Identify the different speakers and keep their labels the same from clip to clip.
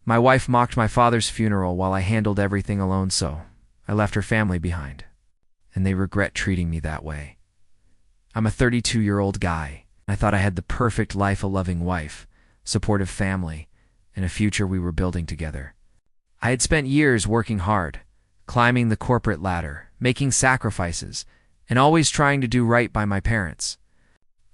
Speaker 1: My wife mocked my father's funeral while I handled everything alone, so I left her family behind, and they regret treating me that way. I'm a 32-year-old guy. I thought I had the perfect life, a loving wife, supportive family, and a future we were building together. I had spent years working hard, climbing the corporate ladder, making sacrifices, and always trying to do right by my parents.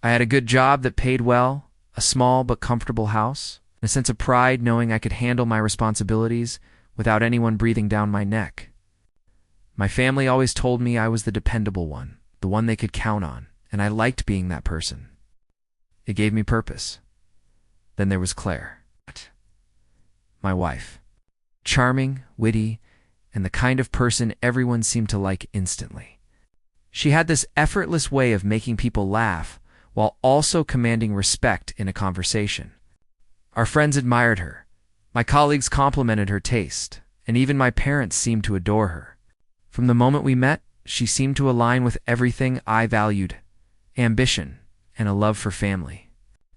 Speaker 1: I had a good job that paid well, a small but comfortable house, and a sense of pride knowing I could handle my responsibilities without anyone breathing down my neck. My family always told me I was the dependable one, the one they could count on, and I liked being that person. It gave me purpose. Then there was Claire, my wife. Charming, witty, and the kind of person everyone seemed to like instantly. She had this effortless way of making people laugh while also commanding respect in a conversation. Our friends admired her, my colleagues complimented her taste, and even my parents seemed to adore her. From the moment we met, she seemed to align with everything I valued: ambition and a love for family.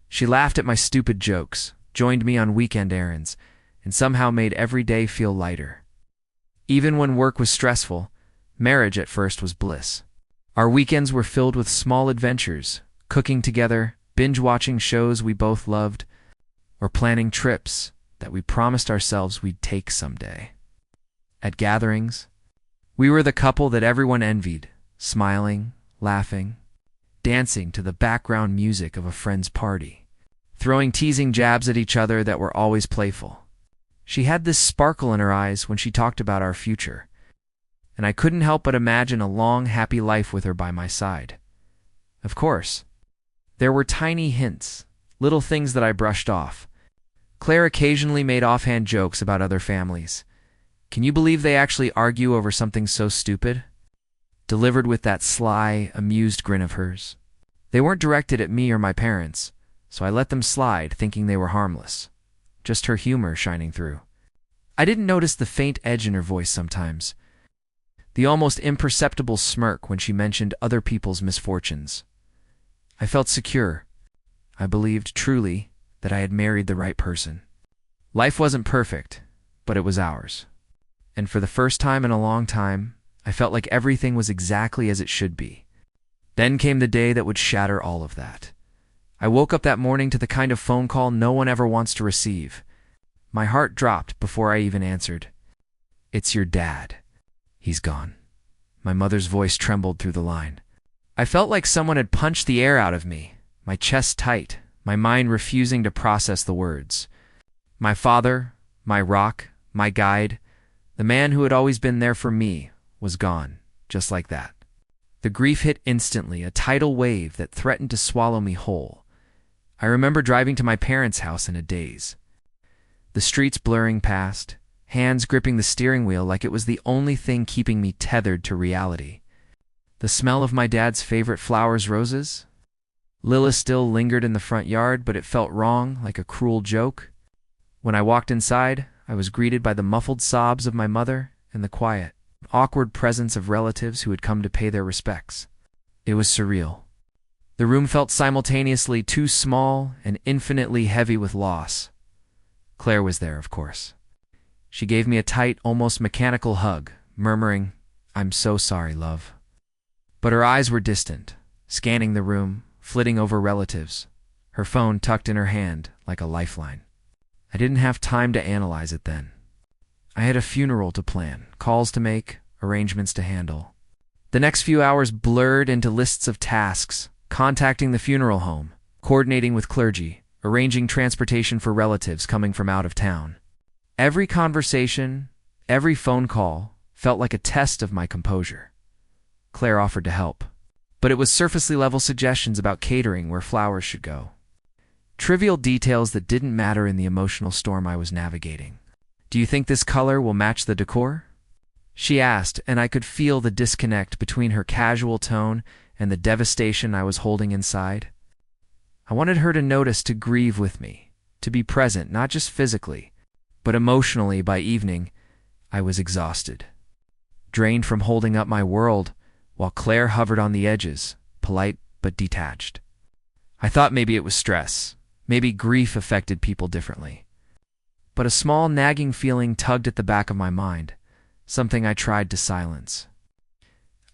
Speaker 1: She laughed at my stupid jokes, joined me on weekend errands, and somehow made every day feel lighter. Even when work was stressful, marriage at first was bliss. Our weekends were filled with small adventures, cooking together, binge-watching shows we both loved, or planning trips that we promised ourselves we'd take someday. At gatherings, we were the couple that everyone envied, smiling, laughing, dancing to the background music of a friend's party, throwing teasing jabs at each other that were always playful. She had this sparkle in her eyes when she talked about our future, and I couldn't help but imagine a long, happy life with her by my side. Of course, there were tiny hints, little things that I brushed off. Claire occasionally made offhand jokes about other families. Can you believe they actually argue over something so stupid? Delivered with that sly, amused grin of hers. They weren't directed at me or my parents, so I let them slide, thinking they were harmless. Just her humor shining through. I didn't notice the faint edge in her voice sometimes, the almost imperceptible smirk when she mentioned other people's misfortunes. I felt secure. I believed truly that I had married the right person. Life wasn't perfect, but it was ours. And for the first time in a long time, I felt like everything was exactly as it should be. Then came the day that would shatter all of that. I woke up that morning to the kind of phone call no one ever wants to receive. My heart dropped before I even answered. "It's your dad. He's gone." My mother's voice trembled through the line. I felt like someone had punched the air out of me, my chest tight, my mind refusing to process the words. My father, my rock, my guide, the man who had always been there for me, was gone, just like that. The grief hit instantly, a tidal wave that threatened to swallow me whole. I remember driving to my parents' house in a daze. The streets blurring past, hands gripping the steering wheel like it was the only thing keeping me tethered to reality. The smell of my dad's favorite flowers, roses. Lila still lingered in the front yard, but it felt wrong, like a cruel joke. When I walked inside, I was greeted by the muffled sobs of my mother and the quiet, awkward presence of relatives who had come to pay their respects. It was surreal. The room felt simultaneously too small and infinitely heavy with loss. Claire was there, of course. She gave me a tight, almost mechanical hug, murmuring, "I'm so sorry, love." But her eyes were distant, scanning the room, flitting over relatives, her phone tucked in her hand like a lifeline. I didn't have time to analyze it then. I had a funeral to plan, calls to make, arrangements to handle. The next few hours blurred into lists of tasks, contacting the funeral home, coordinating with clergy, arranging transportation for relatives coming from out of town. Every conversation, every phone call felt like a test of my composure. Claire offered to help, but it was surfacely level suggestions about catering, where flowers should go. Trivial details that didn't matter in the emotional storm I was navigating. "Do you think this color will match the decor?" she asked, and I could feel the disconnect between her casual tone and the devastation I was holding inside. I wanted her to notice, to grieve with me, to be present, not just physically, but emotionally. By evening, I was exhausted, drained from holding up my world, while Claire hovered on the edges, polite but detached. I thought maybe it was stress, maybe grief affected people differently. but a small nagging feeling tugged at the back of my mind, something I tried to silence.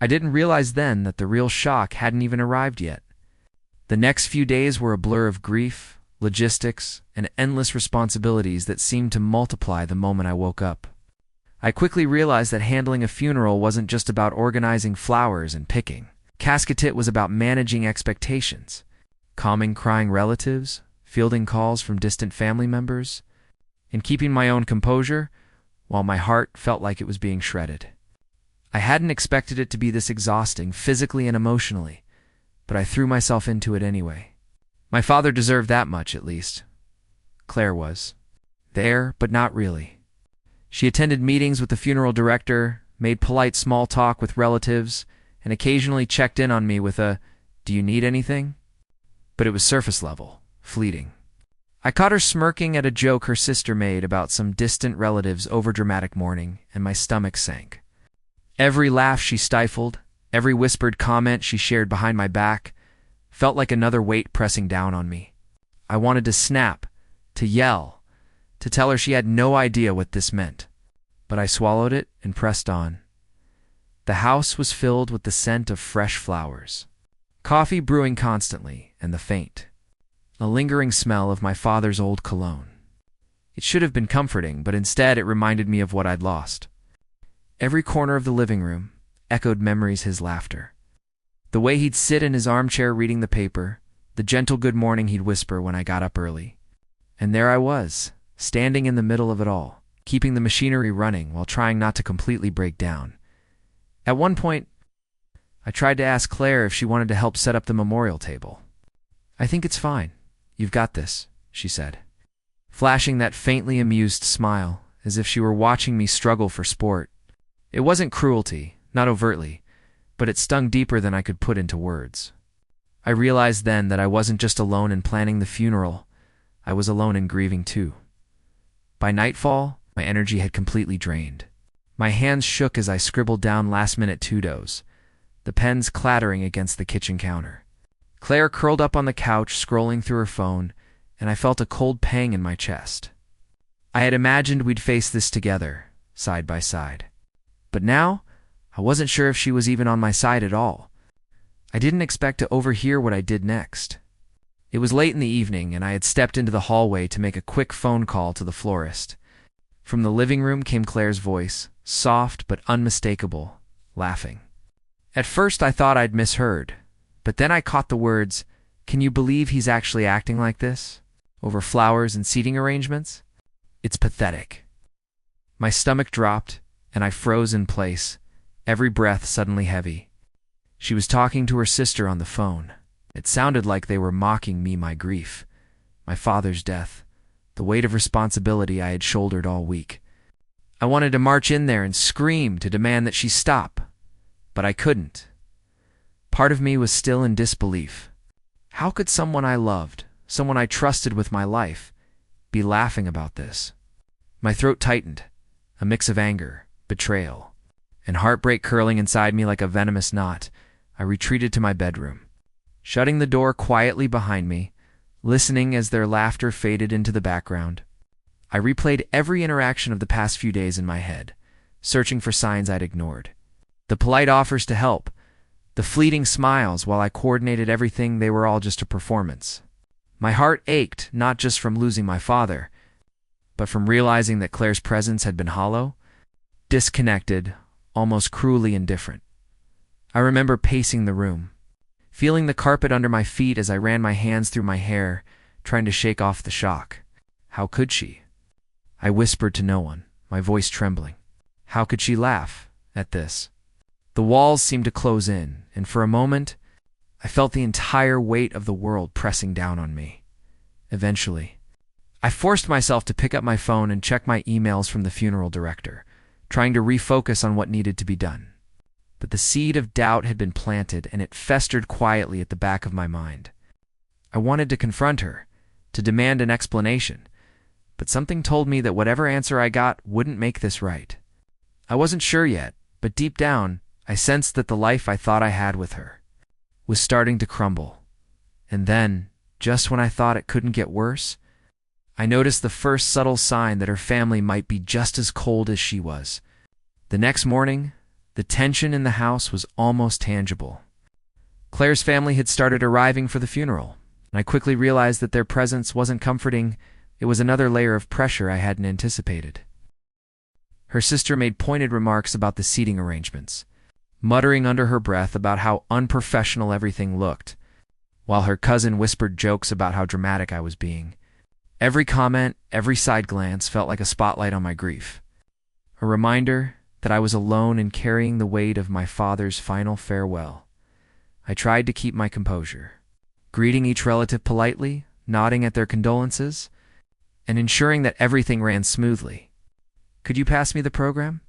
Speaker 1: I didn't realize then that the real shock hadn't even arrived yet. The next few days were a blur of grief, logistics, and endless responsibilities that seemed to multiply the moment I woke up. I quickly realized that handling a funeral wasn't just about organizing flowers and picking. Casketit was about managing expectations, calming crying relatives, fielding calls from distant family members, and keeping my own composure while my heart felt like it was being shredded. I hadn't expected it to be this exhausting, physically and emotionally, but I threw myself into it anyway. My father deserved that much, at least. Claire was. There, but not really. She attended meetings with the funeral director, made polite small talk with relatives, and occasionally checked in on me with a, "Do you need anything?" But it was surface level, fleeting. I caught her smirking at a joke her sister made about some distant relative's overdramatic mourning, and my stomach sank. Every laugh she stifled, every whispered comment she shared behind my back, felt like another weight pressing down on me. I wanted to snap, to yell, to tell her she had no idea what this meant. But I swallowed it and pressed on. The house was filled with the scent of fresh flowers, coffee brewing constantly, and the faint, a lingering smell of my father's old cologne. It should have been comforting, but instead it reminded me of what I'd lost. Every corner of the living room echoed memories his laughter. The way he'd sit in his armchair reading the paper, the gentle good morning he'd whisper when I got up early. And there I was, standing in the middle of it all, keeping the machinery running while trying not to completely break down. At one point, I tried to ask Claire if she wanted to help set up the memorial table. "I think it's fine. You've got this," she said, flashing that faintly amused smile, as if she were watching me struggle for sport. It wasn't cruelty, not overtly, but it stung deeper than I could put into words. I realized then that I wasn't just alone in planning the funeral, I was alone in grieving too. By nightfall, my energy had completely drained. My hands shook as I scribbled down last-minute to-dos, the pens clattering against the kitchen counter. Claire curled up on the couch, scrolling through her phone, and I felt a cold pang in my chest. I had imagined we'd face this together, side by side. But now, I wasn't sure if she was even on my side at all. I didn't expect to overhear what I did next. It was late in the evening, and I had stepped into the hallway to make a quick phone call to the florist. From the living room came Claire's voice, soft but unmistakable, laughing. At first I thought I'd misheard, but then I caught the words, "Can you believe he's actually acting like this? Over flowers and seating arrangements? It's pathetic." My stomach dropped, and I froze in place, every breath suddenly heavy. She was talking to her sister on the phone. It sounded like they were mocking me, my grief, my father's death, the weight of responsibility I had shouldered all week. I wanted to march in there and scream to demand that she stop, but I couldn't. Part of me was still in disbelief. How could someone I loved, someone I trusted with my life, be laughing about this? My throat tightened, a mix of anger, betrayal, and heartbreak curling inside me like a venomous knot. I retreated to my bedroom, shutting the door quietly behind me, listening as their laughter faded into the background. I replayed every interaction of the past few days in my head, searching for signs I'd ignored. The polite offers to help, the fleeting smiles while I coordinated everything, they were all just a performance. My heart ached, not just from losing my father, but from realizing that Claire's presence had been hollow, disconnected, almost cruelly indifferent. I remember pacing the room, feeling the carpet under my feet as I ran my hands through my hair, trying to shake off the shock. How could she? I whispered to no one, my voice trembling. How could she laugh at this? The walls seemed to close in, and for a moment, I felt the entire weight of the world pressing down on me. Eventually, I forced myself to pick up my phone and check my emails from the funeral director, trying to refocus on what needed to be done. But the seed of doubt had been planted, and it festered quietly at the back of my mind. I wanted to confront her, to demand an explanation, but something told me that whatever answer I got wouldn't make this right. I wasn't sure yet, but deep down, I sensed that the life I thought I had with her was starting to crumble. And then, just when I thought it couldn't get worse, I noticed the first subtle sign that her family might be just as cold as she was. The next morning, the tension in the house was almost tangible. Claire's family had started arriving for the funeral, and I quickly realized that their presence wasn't comforting. It was another layer of pressure I hadn't anticipated. Her sister made pointed remarks about the seating arrangements, muttering under her breath about how unprofessional everything looked, while her cousin whispered jokes about how dramatic I was being. Every comment, every side glance felt like a spotlight on my grief, a reminder that I was alone in carrying the weight of my father's final farewell. I tried to keep my composure, greeting each relative politely, nodding at their condolences, and ensuring that everything ran smoothly. "Could you pass me the program?"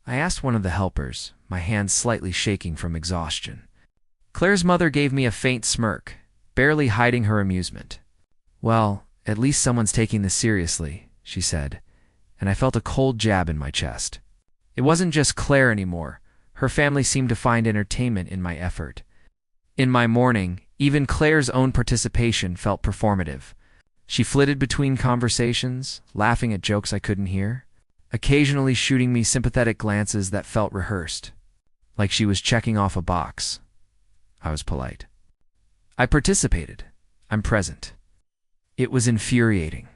Speaker 1: I asked one of the helpers, my hands slightly shaking from exhaustion. Claire's mother gave me a faint smirk, barely hiding her amusement. "Well, at least someone's taking this seriously," she said, and I felt a cold jab in my chest. It wasn't just Claire anymore. Her family seemed to find entertainment in my effort. In my mourning, even Claire's own participation felt performative. She flitted between conversations, laughing at jokes I couldn't hear, occasionally shooting me sympathetic glances that felt rehearsed, like she was checking off a box. I was polite. I participated. I'm present. It was infuriating.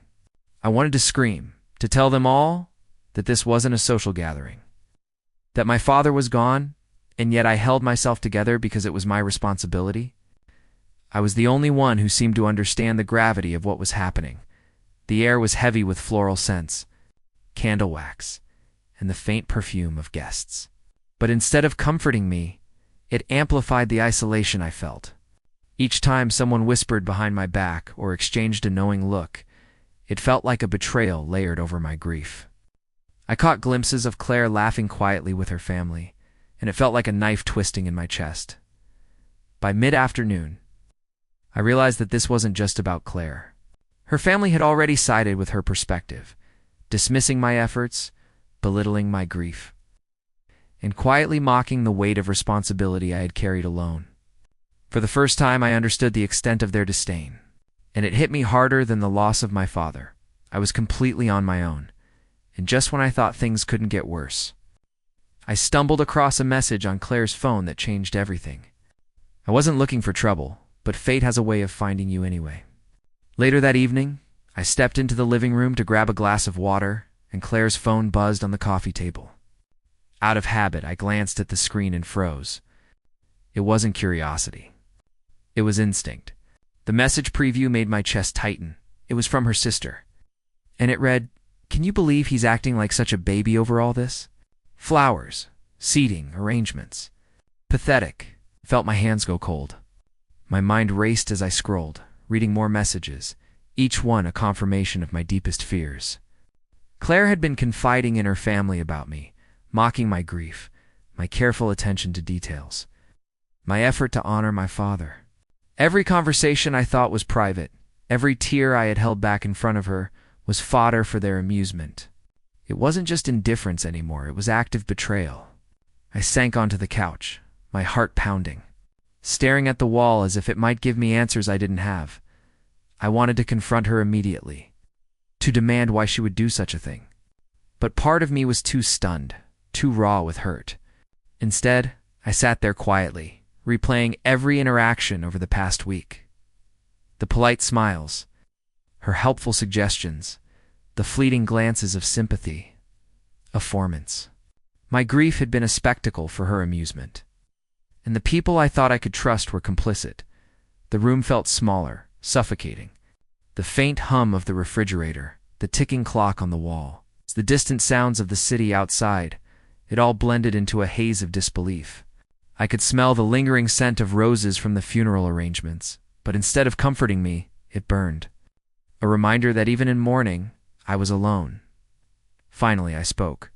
Speaker 1: I wanted to scream, to tell them all that this wasn't a social gathering, that my father was gone, and yet I held myself together because it was my responsibility. I was the only one who seemed to understand the gravity of what was happening. The air was heavy with floral scents, candle wax, and the faint perfume of guests. But instead of comforting me, it amplified the isolation I felt. Each time someone whispered behind my back or exchanged a knowing look, it felt like a betrayal layered over my grief. I caught glimpses of Claire laughing quietly with her family, and it felt like a knife twisting in my chest. By mid-afternoon, I realized that this wasn't just about Claire. Her family had already sided with her perspective, dismissing my efforts, belittling my grief, and quietly mocking the weight of responsibility I had carried alone. For the first time, I understood the extent of their disdain, and it hit me harder than the loss of my father. I was completely on my own, and just when I thought things couldn't get worse, I stumbled across a message on Claire's phone that changed everything. I wasn't looking for trouble, but fate has a way of finding you anyway. Later that evening, I stepped into the living room to grab a glass of water, and Claire's phone buzzed on the coffee table. Out of habit, I glanced at the screen and froze. It wasn't curiosity. It was instinct. The message preview made my chest tighten. It was from her sister. And it read, "Can you believe he's acting like such a baby over all this? Flowers, seating, arrangements. Pathetic." Felt my hands go cold. My mind raced as I scrolled, reading more messages, each one a confirmation of my deepest fears. Claire had been confiding in her family about me, mocking my grief, my careful attention to details, my effort to honor my father. Every conversation I thought was private, every tear I had held back in front of her, was fodder for their amusement. It wasn't just indifference anymore, it was active betrayal. I sank onto the couch, my heart pounding, staring at the wall as if it might give me answers I didn't have. I wanted to confront her immediately, to demand why she would do such a thing. But part of me was too stunned, too raw with hurt. Instead, I sat there quietly, replaying every interaction over the past week. The polite smiles, her helpful suggestions, the fleeting glances of sympathy, afformance. My grief had been a spectacle for her amusement, and the people I thought I could trust were complicit. The room felt smaller, suffocating. The faint hum of the refrigerator, the ticking clock on the wall, the distant sounds of the city outside, it all blended into a haze of disbelief. I could smell the lingering scent of roses from the funeral arrangements, but instead of comforting me, it burned. A reminder that even in mourning, I was alone. Finally, I spoke,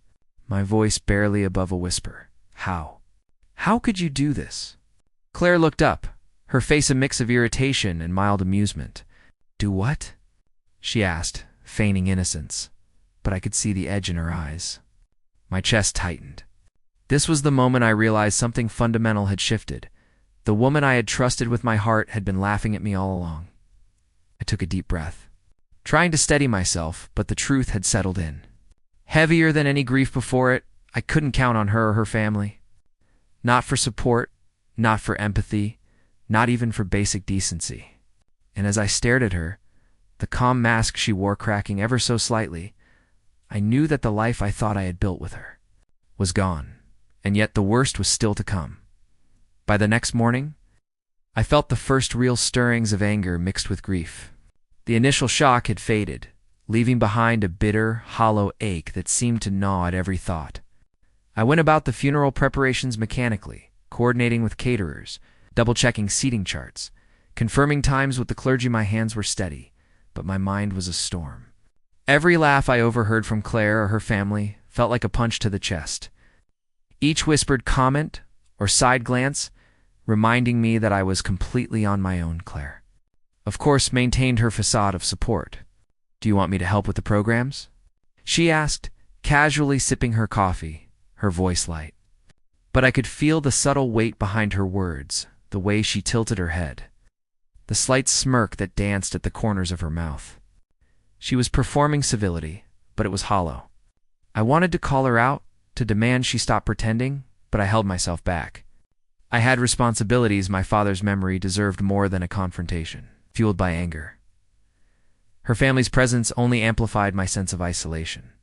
Speaker 1: my voice barely above a whisper. "How? How could you do this?" Claire looked up, her face a mix of irritation and mild amusement. "Do what?" she asked, feigning innocence, but I could see the edge in her eyes. My chest tightened. This was the moment I realized something fundamental had shifted. The woman I had trusted with my heart had been laughing at me all along. I took a deep breath. trying to steady myself, but the truth had settled in. Heavier than any grief before it, I couldn't count on her or her family. Not for support, not for empathy, not even for basic decency. And as I stared at her, the calm mask she wore cracking ever so slightly, I knew that the life I thought I had built with her was gone, and yet the worst was still to come. By the next morning, I felt the first real stirrings of anger mixed with grief. The initial shock had faded, leaving behind a bitter, hollow ache that seemed to gnaw at every thought. I went about the funeral preparations mechanically, coordinating with caterers, double-checking seating charts, confirming times with the clergy. My hands were steady, but my mind was a storm. Every laugh I overheard from Claire or her family felt like a punch to the chest. Each whispered comment or side glance reminding me that I was completely on my own. Claire, of course, maintained her facade of support. "Do you want me to help with the programs?" she asked, casually sipping her coffee, her voice light. But I could feel the subtle weight behind her words, the way she tilted her head, the slight smirk that danced at the corners of her mouth. She was performing civility, but it was hollow. I wanted to call her out, to demand she stop pretending, but I held myself back. I had responsibilities. My father's memory deserved more than a confrontation, fueled by anger. Her family's presence only amplified my sense of isolation.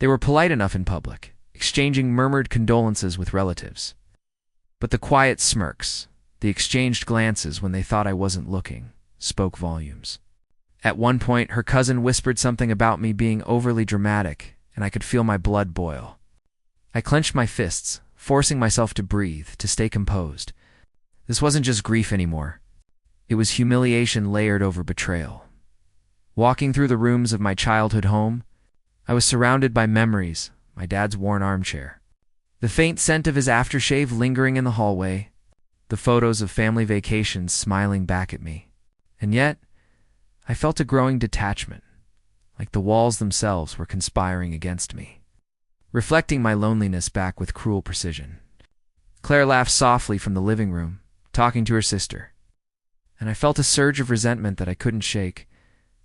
Speaker 1: They were polite enough in public, exchanging murmured condolences with relatives. But the quiet smirks, the exchanged glances when they thought I wasn't looking, spoke volumes. At one point, her cousin whispered something about me being overly dramatic, and I could feel my blood boil. I clenched my fists, forcing myself to breathe, to stay composed. This wasn't just grief anymore. It was humiliation layered over betrayal. Walking through the rooms of my childhood home, I was surrounded by memories, my dad's worn armchair, the faint scent of his aftershave lingering in the hallway, the photos of family vacations smiling back at me. And yet, I felt a growing detachment, like the walls themselves were conspiring against me, reflecting my loneliness back with cruel precision. Claire laughed softly from the living room, talking to her sister, and I felt a surge of resentment that I couldn't shake.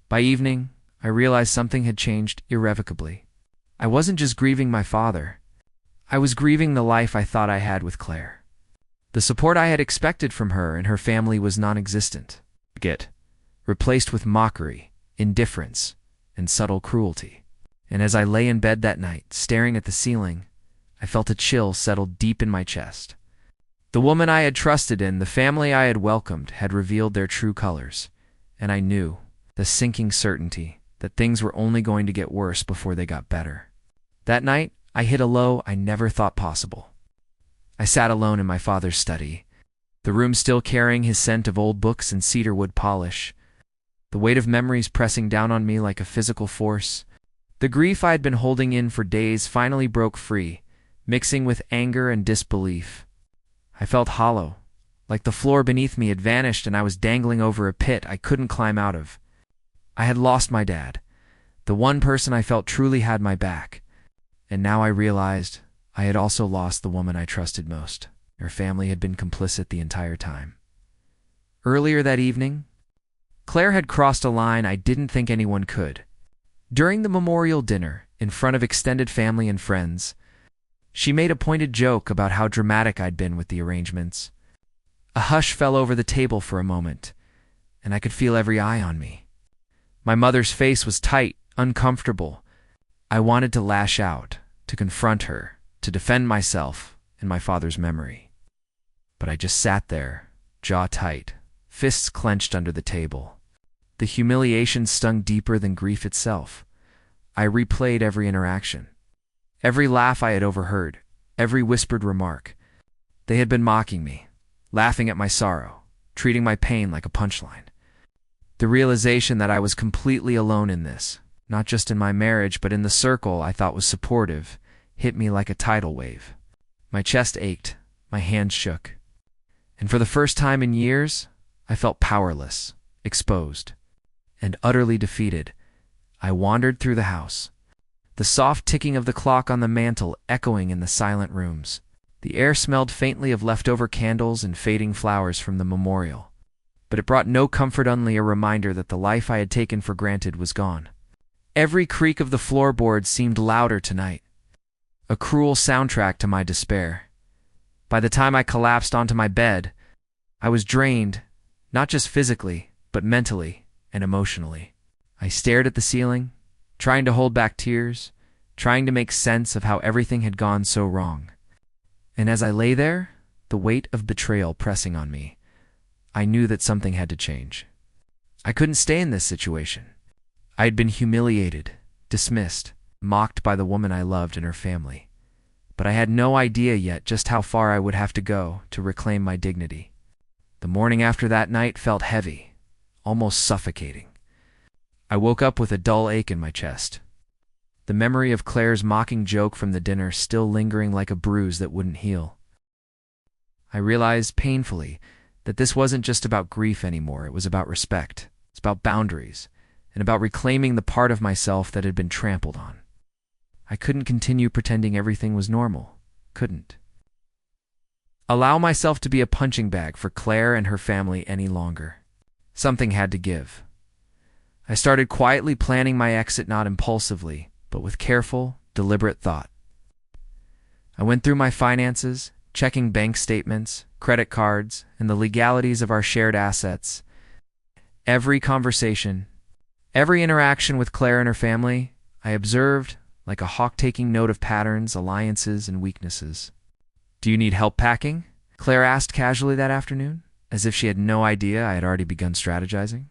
Speaker 1: By evening, I realized something had changed irrevocably. I wasn't just grieving my father. I was grieving the life I thought I had with Claire. The support I had expected from her and her family was non-existent, replaced with mockery, indifference, and subtle cruelty. And as I lay in bed that night, staring at the ceiling, I felt a chill settle deep in my chest. The woman I had trusted in, the family I had welcomed, had revealed their true colors, and I knew, the sinking certainty, that things were only going to get worse before they got better. That night, I hit a low I never thought possible. I sat alone in my father's study, the room still carrying his scent of old books and cedarwood polish, the weight of memories pressing down on me like a physical force. The grief I had been holding in for days finally broke free, mixing with anger and disbelief. I felt hollow, like the floor beneath me had vanished and I was dangling over a pit I couldn't climb out of. I had lost my dad, the one person I felt truly had my back, and now I realized I had also lost the woman I trusted most. Her family had been complicit the entire time. Earlier that evening, Claire had crossed a line I didn't think anyone could. During the memorial dinner, in front of extended family and friends, she made a pointed joke about how dramatic I'd been with the arrangements. A hush fell over the table for a moment, and I could feel every eye on me. My mother's face was tight, uncomfortable. I wanted to lash out, to confront her, to defend myself and my father's memory. But I just sat there, jaw tight, fists clenched under the table. The humiliation stung deeper than grief itself. I replayed every interaction, every laugh I had overheard, every whispered remark. They had been mocking me, laughing at my sorrow, treating my pain like a punchline. The realization that I was completely alone in this, not just in my marriage but in the circle I thought was supportive, hit me like a tidal wave. My chest ached, my hands shook, and for the first time in years, I felt powerless, exposed, and utterly defeated. I wandered through the house, the soft ticking of the clock on the mantel echoing in the silent rooms. The air smelled faintly of leftover candles and fading flowers from the memorial. but it brought no comfort, only a reminder that the life I had taken for granted was gone. Every creak of the floorboards seemed louder tonight, a cruel soundtrack to my despair. By the time I collapsed onto my bed, I was drained, not just physically, but mentally and emotionally. I stared at the ceiling, trying to hold back tears, trying to make sense of how everything had gone so wrong. And as I lay there, the weight of betrayal pressing on me, I knew that something had to change. I couldn't stay in this situation. I had been humiliated, dismissed, mocked by the woman I loved and her family. But I had no idea yet just how far I would have to go to reclaim my dignity. The morning after that night felt heavy, almost suffocating. I woke up with a dull ache in my chest, the memory of Claire's mocking joke from the dinner still lingering like a bruise that wouldn't heal. I realized painfully that this wasn't just about grief anymore. It was about respect. It's about boundaries, and about reclaiming the part of myself that had been trampled on. I couldn't continue pretending everything was normal. Couldn't allow myself to be a punching bag for Claire and her family any longer. Something had to give. I started quietly planning my exit, not impulsively, but with careful, deliberate thought. I went through my finances, checking bank statements, credit cards, and the legalities of our shared assets. Every conversation, every interaction with Claire and her family, I observed, like a hawk taking note of patterns, alliances, and weaknesses. "Do you need help packing?" Claire asked casually that afternoon, as if she had no idea I had already begun strategizing.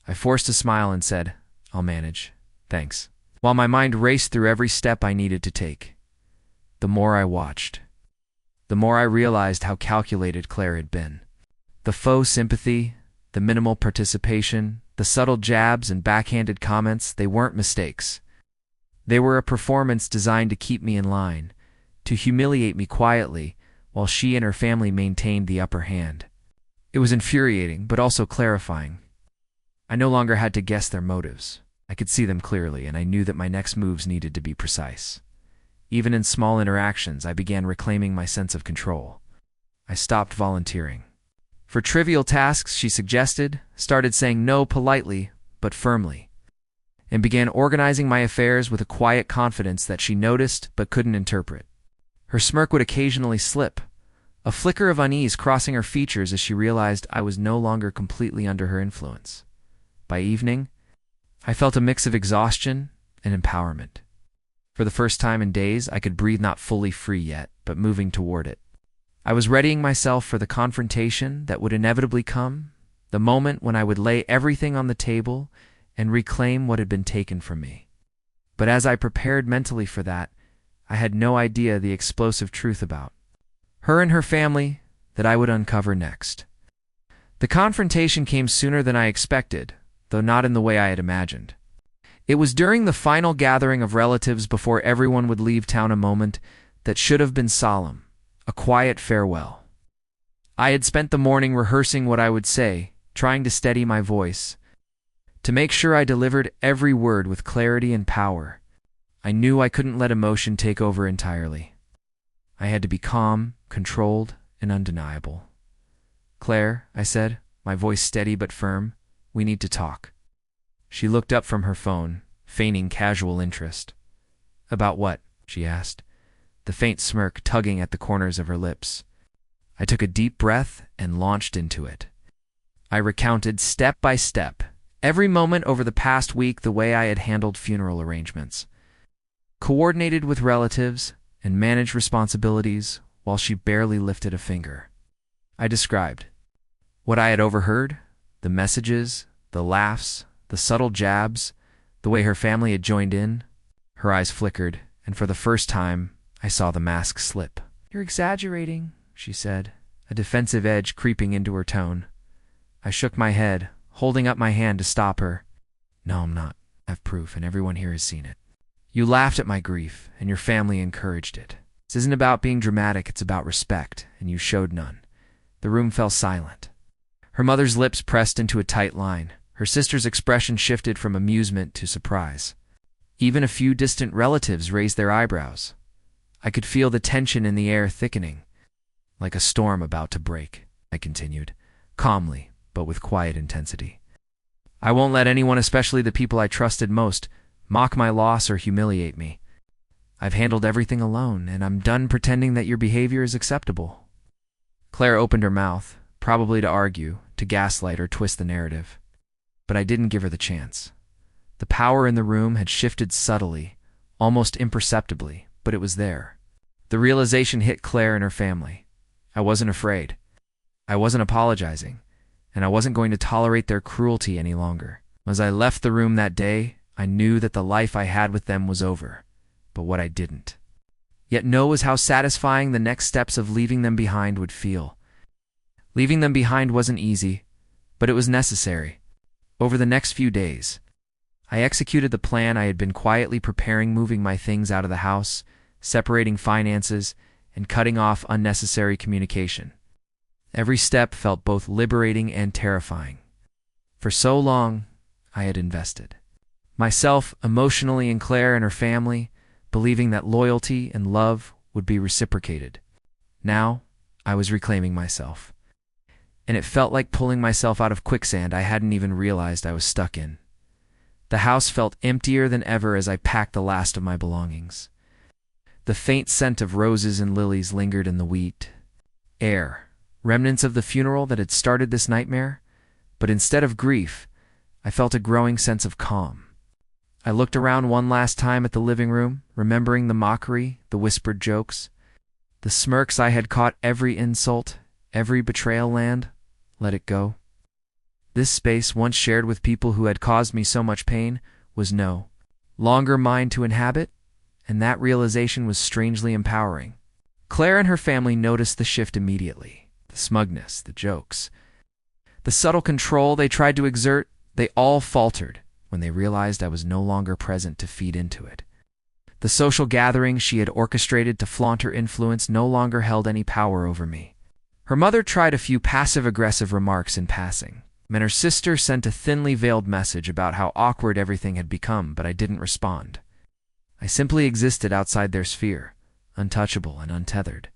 Speaker 1: I forced a smile and said, "I'll manage, thanks," while my mind raced through every step I needed to take. The more I watched, the more I realized how calculated Claire had been. The faux sympathy, the minimal participation, the subtle jabs and backhanded comments, they weren't mistakes. They were a performance designed to keep me in line, to humiliate me quietly, while she and her family maintained the upper hand. It was infuriating, but also clarifying. I no longer had to guess their motives. I could see them clearly, and I knew that my next moves needed to be precise. Even in small interactions, I began reclaiming my sense of control. I stopped volunteering for trivial tasks she suggested, started saying no politely but firmly, and began organizing my affairs with a quiet confidence that she noticed but couldn't interpret. Her smirk would occasionally slip, a flicker of unease crossing her features as she realized I was no longer completely under her influence. By evening, I felt a mix of exhaustion and empowerment. For the first time in days, I could breathe, not fully free yet, but moving toward it. I was readying myself for the confrontation that would inevitably come, the moment when I would lay everything on the table and reclaim what had been taken from me. But as I prepared mentally for that, I had no idea the explosive truth about her and her family that I would uncover next. The confrontation came sooner than I expected, though not in the way I had imagined. It was during the final gathering of relatives before everyone would leave town, a moment that should have been solemn, a quiet farewell. I had spent the morning rehearsing what I would say, trying to steady my voice, to make sure I delivered every word with clarity and power. I knew I couldn't let emotion take over entirely. I had to be calm, controlled, and undeniable. "Claire," I said, my voice steady but firm, "we need to talk." She looked up from her phone, feigning casual interest. "About what?" she asked, the faint smirk tugging at the corners of her lips. I took a deep breath and launched into it. I recounted step by step, every moment over the past week, the way I had handled funeral arrangements, coordinated with relatives, and managed responsibilities while she barely lifted a finger. I described what I had overheard, the messages, the laughs, the subtle jabs, the way her family had joined in. Her eyes flickered, and for the first time, I saw the mask slip. "You're exaggerating," she said, a defensive edge creeping into her tone. I shook my head, holding up my hand to stop her. "No, I'm not. I have proof, and everyone here has seen it. You laughed at my grief, and your family encouraged it. This isn't about being dramatic, it's about respect, and you showed none." The room fell silent. Her mother's lips pressed into a tight line. Her sister's expression shifted from amusement to surprise. Even a few distant relatives raised their eyebrows. I could feel the tension in the air thickening, like a storm about to break. I continued, calmly, but with quiet intensity. I won't let anyone, especially the people I trusted most, mock my loss or humiliate me. I've handled everything alone, and I'm done pretending that your behavior is acceptable. Claire opened her mouth, probably to argue, to gaslight or twist the narrative. But I didn't give her the chance. The power in the room had shifted subtly, almost imperceptibly, but it was there. The realization hit Claire and her family. I wasn't afraid. I wasn't apologizing, and I wasn't going to tolerate their cruelty any longer. As I left the room that day, I knew that the life I had with them was over, but what I didn't yet know was how satisfying the next steps of leaving them behind would feel. Leaving them behind wasn't easy, but it was necessary. Over the next few days, I executed the plan I had been quietly preparing, moving my things out of the house, separating finances, and cutting off unnecessary communication. Every step felt both liberating and terrifying. For so long, I had invested myself emotionally in Claire and her family, believing that loyalty and love would be reciprocated. Now, I was reclaiming myself, and it felt like pulling myself out of quicksand I hadn't even realized I was stuck in. The house felt emptier than ever as I packed the last of my belongings. The faint scent of roses and lilies lingered in the wheat air, remnants of the funeral that had started this nightmare, but instead of grief, I felt a growing sense of calm. I looked around one last time at the living room, remembering the mockery, the whispered jokes, the smirks I had caught, every insult, every betrayal. Let it go. This space, once shared with people who had caused me so much pain, was no longer mine to inhabit, and that realization was strangely empowering. Claire and her family noticed the shift immediately. The smugness, the jokes, the subtle control they tried to exert, they all faltered when they realized I was no longer present to feed into it. The social gathering she had orchestrated to flaunt her influence no longer held any power over me. Her mother tried a few passive-aggressive remarks in passing, and her sister sent a thinly veiled message about how awkward everything had become, but I didn't respond. I simply existed outside their sphere, untouchable and untethered.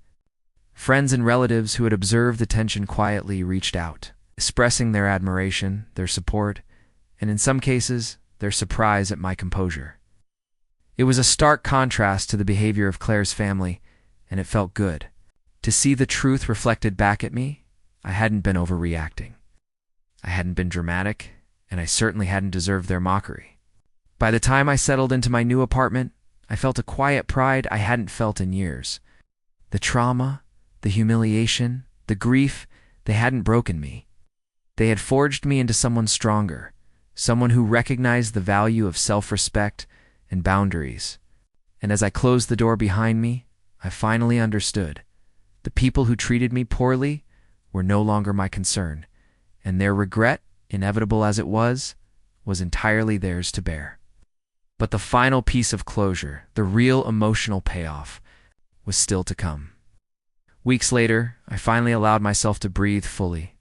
Speaker 1: Friends and relatives who had observed the tension quietly reached out, expressing their admiration, their support, and in some cases, their surprise at my composure. It was a stark contrast to the behavior of Claire's family, and it felt good. To see the truth reflected back at me, I hadn't been overreacting. I hadn't been dramatic, and I certainly hadn't deserved their mockery. By the time I settled into my new apartment, I felt a quiet pride I hadn't felt in years. The trauma, the humiliation, the grief, they hadn't broken me. They had forged me into someone stronger, someone who recognized the value of self-respect and boundaries. And as I closed the door behind me, I finally understood. The people who treated me poorly were no longer my concern, and their regret, inevitable as it was entirely theirs to bear. But the final piece of closure, the real emotional payoff, was still to come. Weeks later, I finally allowed myself to breathe fully,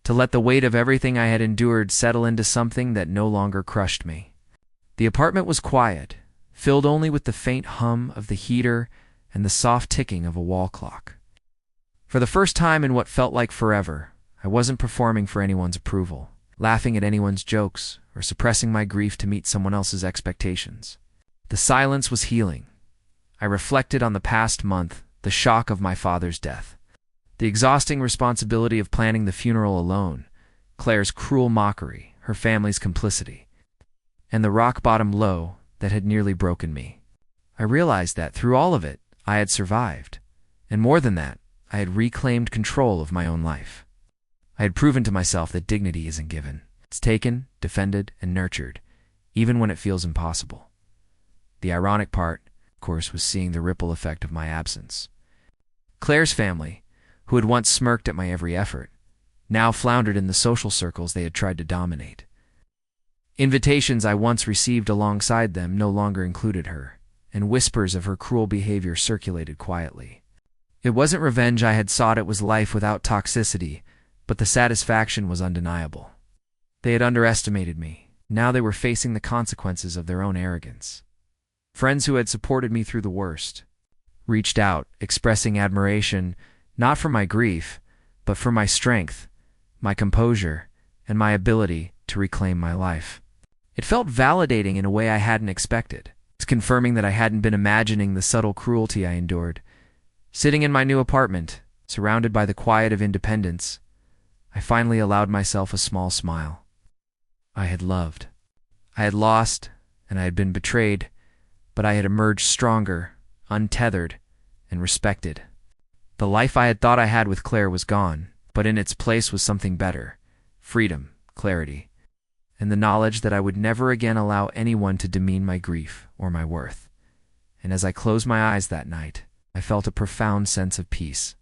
Speaker 1: to let the weight of everything I had endured settle into something that no longer crushed me. The apartment was quiet, filled only with the faint hum of the heater and the soft ticking of a wall clock. For the first time in what felt like forever, I wasn't performing for anyone's approval, laughing at anyone's jokes, or suppressing my grief to meet someone else's expectations. The silence was healing. I reflected on the past month, the shock of my father's death, the exhausting responsibility of planning the funeral alone, Claire's cruel mockery, her family's complicity, and the rock-bottom low that had nearly broken me. I realized that through all of it, I had survived, and more than that, I had reclaimed control of my own life. I had proven to myself that dignity isn't given. It's taken, defended, and nurtured, even when it feels impossible. The ironic part, of course, was seeing the ripple effect of my absence. Claire's family, who had once smirked at my every effort, now floundered in the social circles they had tried to dominate. Invitations I once received alongside them no longer included her, and whispers of her cruel behavior circulated quietly. It wasn't revenge I had sought, it was life without toxicity, but the satisfaction was undeniable. They had underestimated me. Now they were facing the consequences of their own arrogance. Friends who had supported me through the worst reached out, expressing admiration, not for my grief, but for my strength, my composure, and my ability to reclaim my life. It felt validating in a way I hadn't expected. It's confirming that I hadn't been imagining the subtle cruelty I endured. Sitting in my new apartment, surrounded by the quiet of independence, I finally allowed myself a small smile. I had loved. I had lost, and I had been betrayed, but I had emerged stronger, untethered, and respected. The life I had thought I had with Claire was gone, but in its place was something better: freedom, clarity, and the knowledge that I would never again allow anyone to demean my grief or my worth. And as I closed my eyes that night, I felt a profound sense of peace.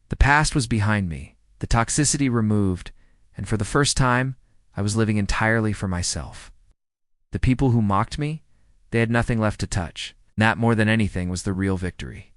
Speaker 1: The past was behind me, the toxicity removed, and for the first time, I was living entirely for myself. The people who mocked me, they had nothing left to touch. That, more than anything, was the real victory.